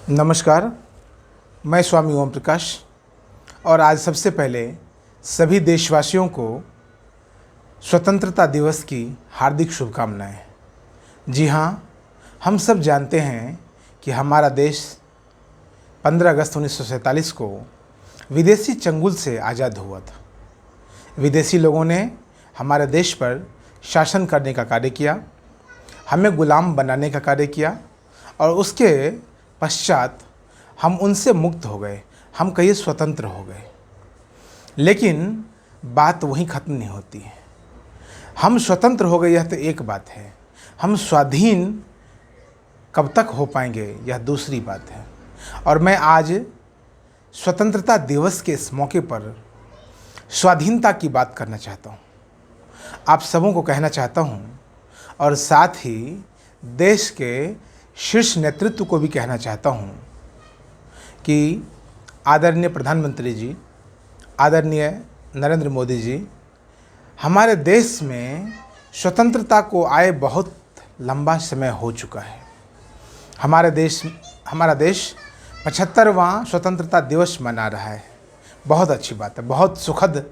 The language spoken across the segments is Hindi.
नमस्कार। मैं स्वामी ओम प्रकाश और आज सबसे पहले सभी देशवासियों को स्वतंत्रता दिवस की हार्दिक शुभकामनाएं। जी हाँ, हम सब जानते हैं कि हमारा देश 15 अगस्त 1947 को विदेशी चंगुल से आज़ाद हुआ था। विदेशी लोगों ने हमारे देश पर शासन करने का कार्य किया, हमें गुलाम बनाने का कार्य किया और उसके पश्चात हम उनसे मुक्त हो गए, हम कहीं स्वतंत्र हो गए। लेकिन बात वहीं ख़त्म नहीं होती है। हम स्वतंत्र हो गए यह तो एक बात है, हम स्वाधीन कब तक हो पाएंगे यह दूसरी बात है। और मैं आज स्वतंत्रता दिवस के इस मौके पर स्वाधीनता की बात करना चाहता हूँ, आप सबों को कहना चाहता हूँ और साथ ही देश के शीर्ष नेतृत्व को भी कहना चाहता हूँ कि आदरणीय प्रधानमंत्री जी, आदरणीय नरेंद्र मोदी जी, हमारे देश में स्वतंत्रता को आए बहुत लंबा समय हो चुका है। हमारा देश 75वां स्वतंत्रता दिवस मना रहा है। बहुत अच्छी बात है, बहुत सुखद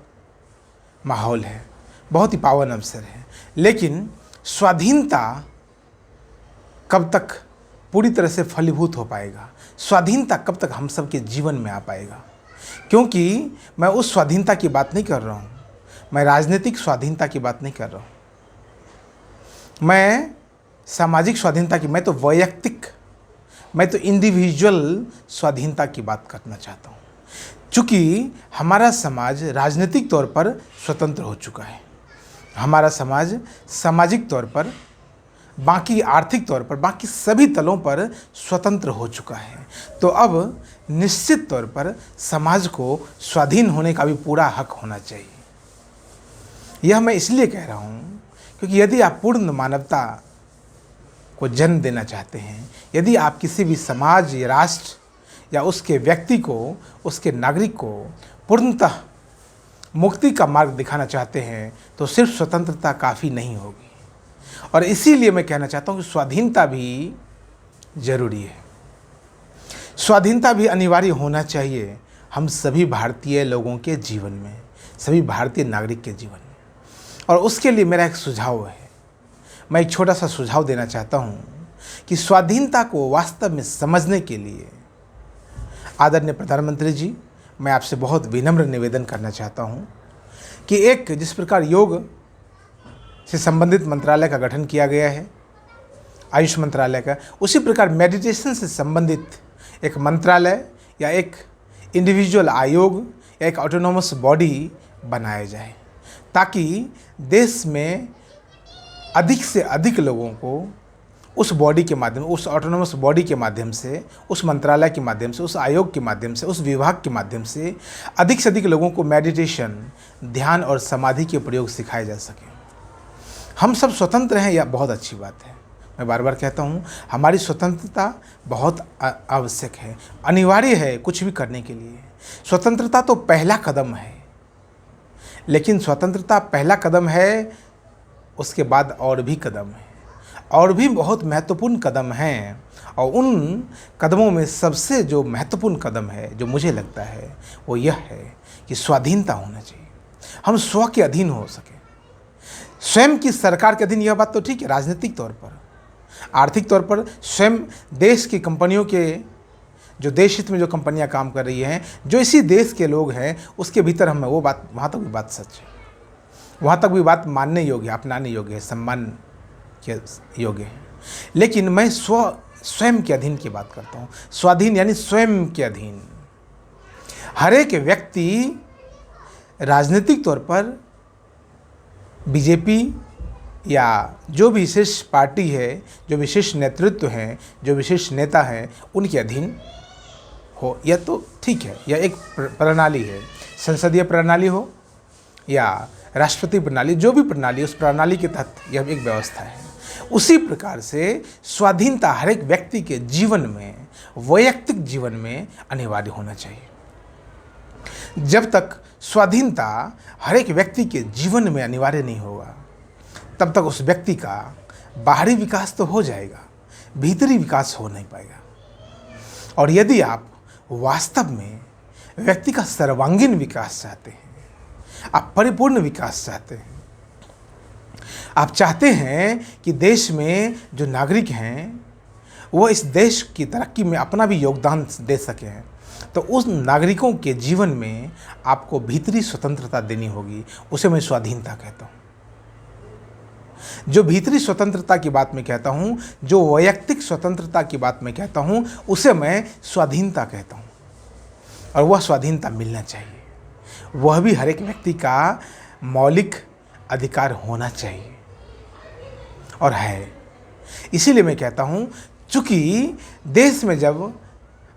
माहौल है, बहुत ही पावन अवसर है। लेकिन स्वाधीनता कब तक पूरी तरह से फलीभूत हो पाएगा, स्वाधीनता कब तक हम सब के जीवन में आ पाएगा? क्योंकि मैं उस स्वाधीनता की बात नहीं कर रहा हूँ, मैं राजनीतिक स्वाधीनता की बात नहीं कर रहा हूँ, मैं सामाजिक स्वाधीनता की, मैं तो इंडिविजुअल स्वाधीनता की बात करना चाहता हूँ। चूँकि हमारा समाज राजनीतिक तौर पर स्वतंत्र हो चुका है, हमारा समाज सामाजिक तौर पर, बाकी आर्थिक तौर पर, बाकी सभी तलों पर स्वतंत्र हो चुका है। तो अब निश्चित तौर पर समाज को स्वाधीन होने का भी पूरा हक होना चाहिए। यह मैं इसलिए कह रहा हूँ क्योंकि यदि आप पूर्ण मानवता को जन्म देना चाहते हैं, यदि आप किसी भी समाज या राष्ट्र या उसके व्यक्ति को, उसके नागरिक को पूर्णतः मुक्ति का मार्ग दिखाना चाहते हैं, तो सिर्फ स्वतंत्रता काफ़ी नहीं होगी। और इसीलिए मैं कहना चाहता हूँ कि स्वाधीनता भी जरूरी है, स्वाधीनता भी अनिवार्य होना चाहिए हम सभी भारतीय लोगों के जीवन में, सभी भारतीय नागरिक के जीवन में। और उसके लिए मेरा एक सुझाव है, मैं एक छोटा सा सुझाव देना चाहता हूँ कि स्वाधीनता को वास्तव में समझने के लिए आदरणीय प्रधानमंत्री जी, मैं आपसे बहुत विनम्र निवेदन करना चाहता हूँ कि एक जिस प्रकार योग से संबंधित मंत्रालय का गठन किया गया है, आयुष मंत्रालय का, उसी प्रकार मेडिटेशन से संबंधित एक मंत्रालय या एक इंडिविजुअल आयोग या एक ऑटोनोमस बॉडी बनाया जाए, ताकि देश में अधिक से अधिक लोगों को उस बॉडी के माध्यम, उस ऑटोनोमस बॉडी के माध्यम से, उस मंत्रालय के माध्यम से, उस आयोग के माध्यम से, उस विभाग के माध्यम से अधिक से अधिक लोगों को मेडिटेशन, ध्यान और समाधि के प्रयोग सिखाए जा सके। हम सब स्वतंत्र हैं, यह बहुत अच्छी बात है। मैं बार बार कहता हूँ, हमारी स्वतंत्रता बहुत आवश्यक है, अनिवार्य है कुछ भी करने के लिए। स्वतंत्रता तो पहला कदम है, लेकिन स्वतंत्रता पहला कदम है, उसके बाद और भी कदम है, और भी बहुत महत्वपूर्ण कदम हैं। और उन कदमों में सबसे जो महत्वपूर्ण कदम है, जो मुझे लगता है, वो यह है कि स्वाधीनता होना चाहिए, हम स्व के अधीन हो सके, स्वयं की सरकार के अधीन। यह बात तो ठीक है, राजनीतिक तौर पर, आर्थिक तौर पर स्वयं देश की कंपनियों के, जो देश हित में जो कंपनियां काम कर रही हैं, जो इसी देश के लोग हैं, उसके भीतर हम वो बात, वहाँ तक भी बात सच है, वहाँ तक भी बात मानने योग्य है, अपनाने योग्य है, सम्मान के योग्य है। लेकिन मैं स्वयं के अधीन की बात करता हूँ। स्वाधीन यानी स्वयं के अधीन। हर एक व्यक्ति राजनीतिक तौर पर बीजेपी या जो भी विशेष पार्टी है, जो विशेष नेतृत्व हैं, जो विशेष नेता हैं, उनके अधीन हो, यह तो ठीक है, यह एक प्रणाली है, संसदीय प्रणाली हो या राष्ट्रपति प्रणाली, जो भी प्रणाली, उस प्रणाली के तहत यह एक व्यवस्था है। उसी प्रकार से स्वाधीनता हर एक व्यक्ति के जीवन में, वैयक्तिक जीवन में अनिवार्य होना चाहिए। जब तक स्वाधीनता हर एक व्यक्ति के जीवन में अनिवार्य नहीं होगा, तब तक उस व्यक्ति का बाहरी विकास तो हो जाएगा, भीतरी विकास हो नहीं पाएगा। और यदि आप वास्तव में व्यक्ति का सर्वांगीण विकास चाहते हैं, आप परिपूर्ण विकास चाहते हैं, आप चाहते हैं कि देश में जो नागरिक हैं वो इस देश की तरक्की में अपना भी योगदान दे सकें, तो उस नागरिकों के जीवन में आपको भीतरी स्वतंत्रता देनी होगी। उसे मैं स्वाधीनता कहता हूँ। जो भीतरी स्वतंत्रता की बात मैं कहता हूँ, जो वैयक्तिक स्वतंत्रता की बात मैं कहता हूँ, उसे मैं स्वाधीनता कहता हूँ। और वह स्वाधीनता मिलना चाहिए, वह भी हर एक व्यक्ति का मौलिक अधिकार होना चाहिए, और है। इसीलिए मैं कहता हूँ, चूँकि देश में जब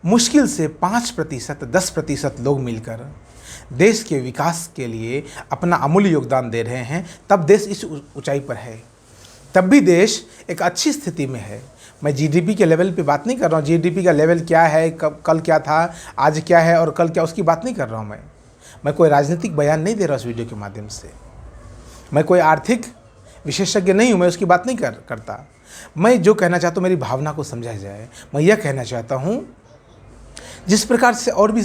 मुश्किल से 5%, 10% लोग मिलकर देश के विकास के लिए अपना अमूल्य योगदान दे रहे हैं, तब देश इस ऊंचाई पर है, तब भी देश एक अच्छी स्थिति में है। मैं जीडीपी के लेवल पे बात नहीं कर रहा हूँ, जीडीपी का लेवल क्या है, कल क्या था, आज क्या है और कल क्या, उसकी बात नहीं कर रहा हूँ। मैं कोई राजनीतिक बयान नहीं दे रहा उस वीडियो के माध्यम से। मैं कोई आर्थिक विशेषज्ञ नहीं हूँ, मैं उसकी बात नहीं करता। मैं जो कहना चाहता हूँ, मेरी भावना को समझा जाए। मैं यह कहना चाहता हूँ, जिस प्रकार से और भी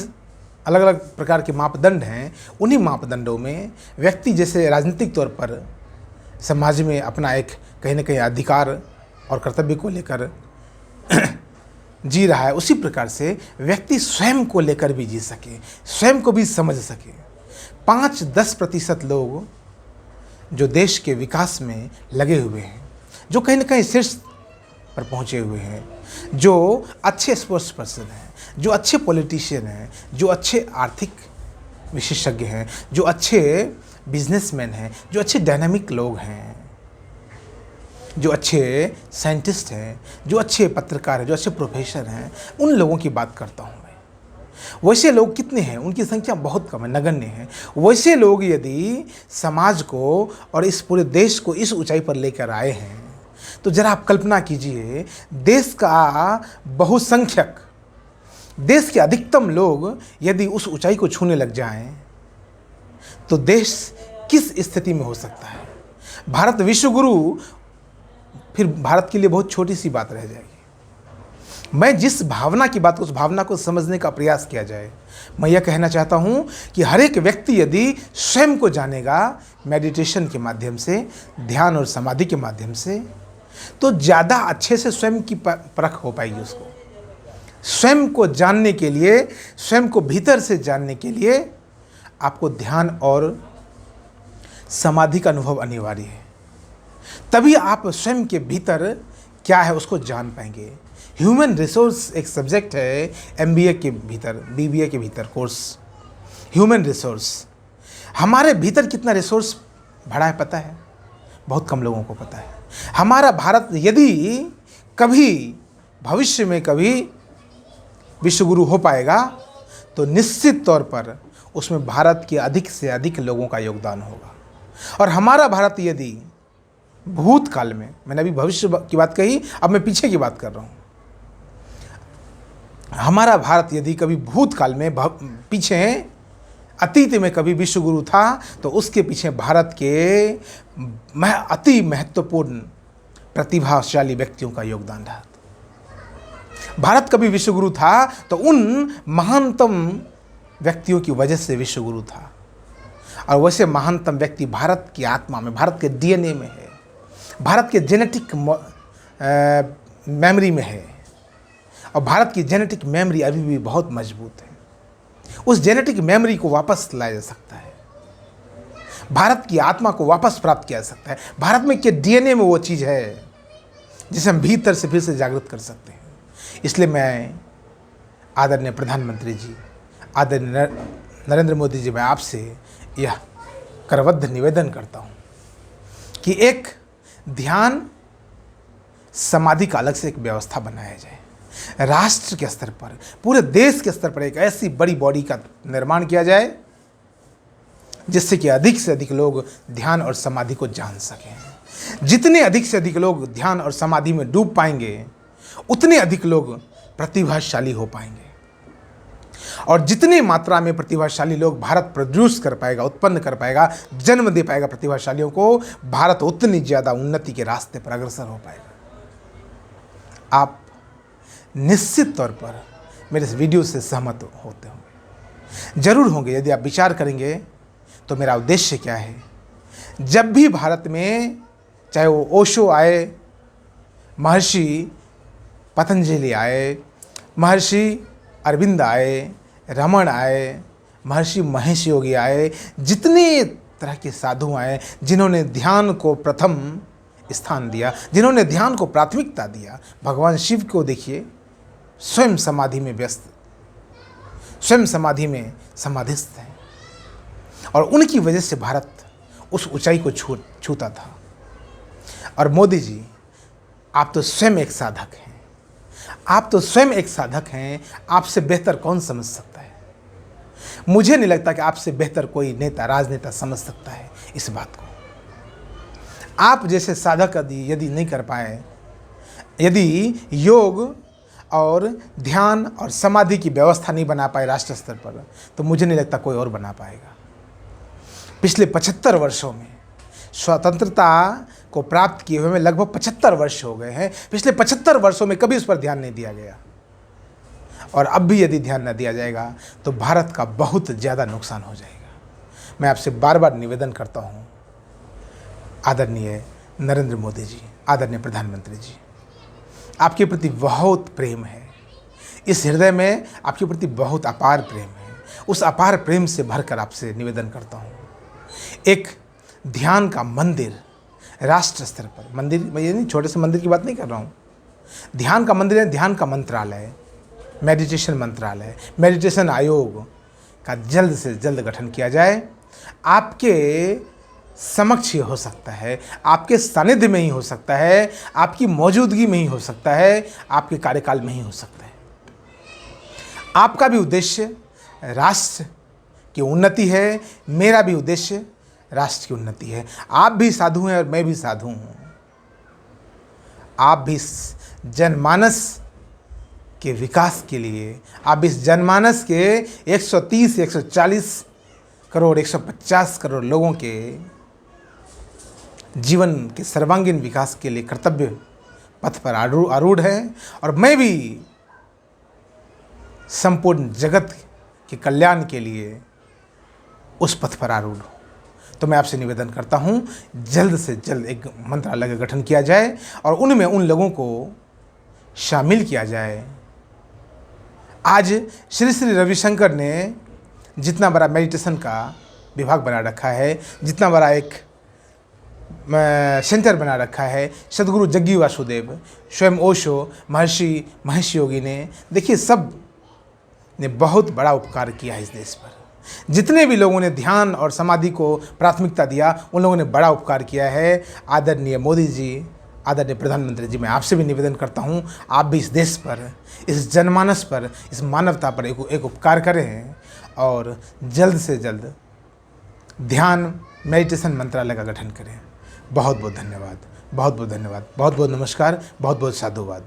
अलग अलग प्रकार के मापदंड हैं, उन्हीं मापदंडों में व्यक्ति जैसे राजनीतिक तौर पर समाज में अपना एक कहीं ना कहीं अधिकार और कर्तव्य को लेकर जी रहा है, उसी प्रकार से व्यक्ति स्वयं को लेकर भी जी सके, स्वयं को भी समझ सके। 5-10% लोग जो देश के विकास में लगे हुए हैं, जो कहीं ना कहीं शीर्ष पर पहुंचे हुए हैं, जो अच्छे स्पोर्ट्स पर्सन हैं, जो अच्छे पॉलिटिशियन हैं, जो अच्छे आर्थिक विशेषज्ञ हैं, जो अच्छे बिजनेसमैन हैं, जो अच्छे डायनामिक लोग हैं, जो अच्छे साइंटिस्ट हैं, जो अच्छे पत्रकार हैं, जो अच्छे प्रोफेसर हैं, उन लोगों की बात करता हूँ मैं। वैसे लोग कितने हैं? उनकी संख्या बहुत कम है, नगण्य है। वैसे लोग यदि समाज को और इस पूरे देश को इस ऊंचाई पर लेकर आए हैं, तो जरा आप कल्पना कीजिए, देश का बहुसंख्यक, देश के अधिकतम लोग यदि उस ऊंचाई को छूने लग जाएं, तो देश किस स्थिति में हो सकता है? भारत विश्वगुरु फिर भारत के लिए बहुत छोटी सी बात रह जाएगी। मैं जिस भावना की बात, उस भावना को समझने का प्रयास किया जाए। मैं यह कहना चाहता हूँ कि हर एक व्यक्ति यदि स्वयं को जानेगा मेडिटेशन के माध्यम से, ध्यान और समाधि के माध्यम से, तो ज़्यादा अच्छे से स्वयं की परख हो पाएगी। उसको स्वयं को जानने के लिए, स्वयं को भीतर से जानने के लिए आपको ध्यान और समाधि का अनुभव अनिवार्य है। तभी आप स्वयं के भीतर क्या है उसको जान पाएंगे। ह्यूमन रिसोर्स एक सब्जेक्ट है एमबीए के भीतर, बीबीए के भीतर कोर्स, ह्यूमन रिसोर्स। हमारे भीतर कितना रिसोर्स भरा है पता है? बहुत कम लोगों को पता है। हमारा भारत यदि कभी भविष्य में कभी विश्वगुरु हो पाएगा, तो निश्चित तौर पर उसमें भारत के अधिक से अधिक लोगों का योगदान होगा। और हमारा भारत यदि भूतकाल में, मैंने अभी भविष्य की बात कही, अब मैं पीछे की बात कर रहा हूँ। हमारा भारत यदि कभी भूतकाल में, पीछे अतीत में कभी विश्वगुरु था, तो उसके पीछे भारत के अति महत्वपूर्ण प्रतिभाशाली व्यक्तियों का योगदान रहा। भारत कभी विश्वगुरु था तो उन महानतम व्यक्तियों की वजह से विश्वगुरु था। और वैसे महानतम व्यक्ति भारत की आत्मा में, भारत के डीएनए में है, भारत के जेनेटिक मेमोरी में है। और भारत की जेनेटिक मेमोरी अभी भी बहुत मजबूत है। उस जेनेटिक मेमोरी को वापस लाया जा सकता है, भारत की आत्मा को वापस प्राप्त किया जा सकता है। भारत में के डीएनए में वो चीज़ है जिसे हम भीतर से फिर से जागृत कर सकते हैं। इसलिए मैं आदरणीय प्रधानमंत्री जी, आदरणीय नरेंद्र मोदी जी, मैं आपसे यह करबद्ध निवेदन करता हूँ कि एक ध्यान समाधि का अलग से एक व्यवस्था बनाया जाए। राष्ट्र के स्तर पर, पूरे देश के स्तर पर एक ऐसी बड़ी बॉडी का निर्माण किया जाए जिससे कि अधिक से अधिक लोग ध्यान और समाधि को जान सकें। जितने अधिक से अधिक लोग ध्यान और समाधि में डूब पाएंगे, उतने अधिक लोग प्रतिभाशाली हो पाएंगे। और जितनी मात्रा में प्रतिभाशाली लोग भारत प्रोड्यूस कर पाएगा, उत्पन्न कर पाएगा, जन्म दे पाएगा प्रतिभाशालियों को, भारत उतनी ज़्यादा उन्नति के रास्ते पर अग्रसर हो पाएगा। आप निश्चित तौर पर मेरे इस वीडियो से सहमत होते होंगे, ज़रूर होंगे। यदि आप विचार करेंगे तो मेरा उद्देश्य क्या है। जब भी भारत में, चाहे वो ओशो आए, महर्षि पतंजलि आए, महर्षि अरविंद आए, रमण आए, महर्षि महेश योगी आए, जितने तरह के साधु आए जिन्होंने ध्यान को प्रथम स्थान दिया, जिन्होंने ध्यान को प्राथमिकता दिया। भगवान शिव को देखिए, स्वयं समाधि में व्यस्त, स्वयं समाधि में समाधिस्थ हैं, और उनकी वजह से भारत उस ऊंचाई को छूता था। और मोदी जी, आप तो स्वयं एक साधक हैं, आप तो स्वयं एक साधक हैं। आपसे बेहतर कौन समझ सकता है। मुझे नहीं लगता कि आपसे बेहतर कोई नेता, राजनेता समझ सकता है इस बात को। आप जैसे साधक यदि नहीं कर पाए, यदि योग और ध्यान और समाधि की व्यवस्था नहीं बना पाए राष्ट्र स्तर पर, तो मुझे नहीं लगता कोई और बना पाएगा। पिछले 75 वर्षों में, स्वतंत्रता को प्राप्त किए हुए में लगभग 75 वर्ष हो गए हैं। पिछले 75 वर्षों में कभी उस पर ध्यान नहीं दिया गया, और अब भी यदि ध्यान न दिया जाएगा तो भारत का बहुत ज़्यादा नुकसान हो जाएगा। मैं आपसे बार बार निवेदन करता हूँ, आदरणीय नरेंद्र मोदी जी, आदरणीय प्रधानमंत्री जी, आपके प्रति बहुत प्रेम है, इस हृदय में आपके प्रति बहुत अपार प्रेम है। उस अपार प्रेम से भरकर आपसे निवेदन करता हूँ, एक ध्यान का मंदिर राष्ट्र स्तर पर, मंदिर मैं ये नहीं छोटे से मंदिर की बात नहीं कर रहा हूँ, ध्यान का मंदिर है, ध्यान का मंत्रालय, मेडिटेशन मंत्रालय, मेडिटेशन आयोग का जल्द से जल्द गठन किया जाए। आपके समक्ष ही हो सकता है, आपके सानिध्य में ही हो सकता है, आपकी मौजूदगी में ही हो सकता है, आपके कार्यकाल में ही हो सकता है। आपका भी उद्देश्य राष्ट्र की उन्नति है, मेरा भी उद्देश्य राष्ट्र की उन्नति है। आप भी साधु हैं और मैं भी साधु हूँ। आप भी जनमानस के विकास के लिए, आप इस जनमानस के 130, 140 करोड़, 150 करोड़ लोगों के जीवन के सर्वांगीण विकास के लिए कर्तव्य पथ पर आरूढ़ है, और मैं भी संपूर्ण जगत के कल्याण के लिए उस पथ पर आरूढ़ हूँ। तो मैं आपसे निवेदन करता हूँ, जल्द से जल्द एक मंत्रालय का गठन किया जाए और उनमें उन लोगों को शामिल किया जाए। आज श्री श्री रविशंकर ने जितना बड़ा मेडिटेशन का विभाग बना रखा है, जितना बड़ा एक सेंटर बना रखा है, सदगुरु जग्गी वासुदेव, स्वयं ओशो, महर्षि महेश योगी ने, देखिए सब ने बहुत बड़ा उपकार किया है इस देश पर। जितने भी लोगों ने ध्यान और समाधि को प्राथमिकता दिया, उन लोगों ने बड़ा उपकार किया है। आदरणीय मोदी जी, आदरणीय प्रधानमंत्री जी, मैं आपसे भी निवेदन करता हूँ, आप भी इस देश पर, इस जनमानस पर, इस मानवता पर एक उपकार करें और जल्द से जल्द ध्यान मेडिटेशन मंत्रालय का गठन करें। बहुत बहुत धन्यवाद, बहुत बहुत धन्यवाद, बहुत बहुत नमस्कार, बहुत बहुत साधुवाद।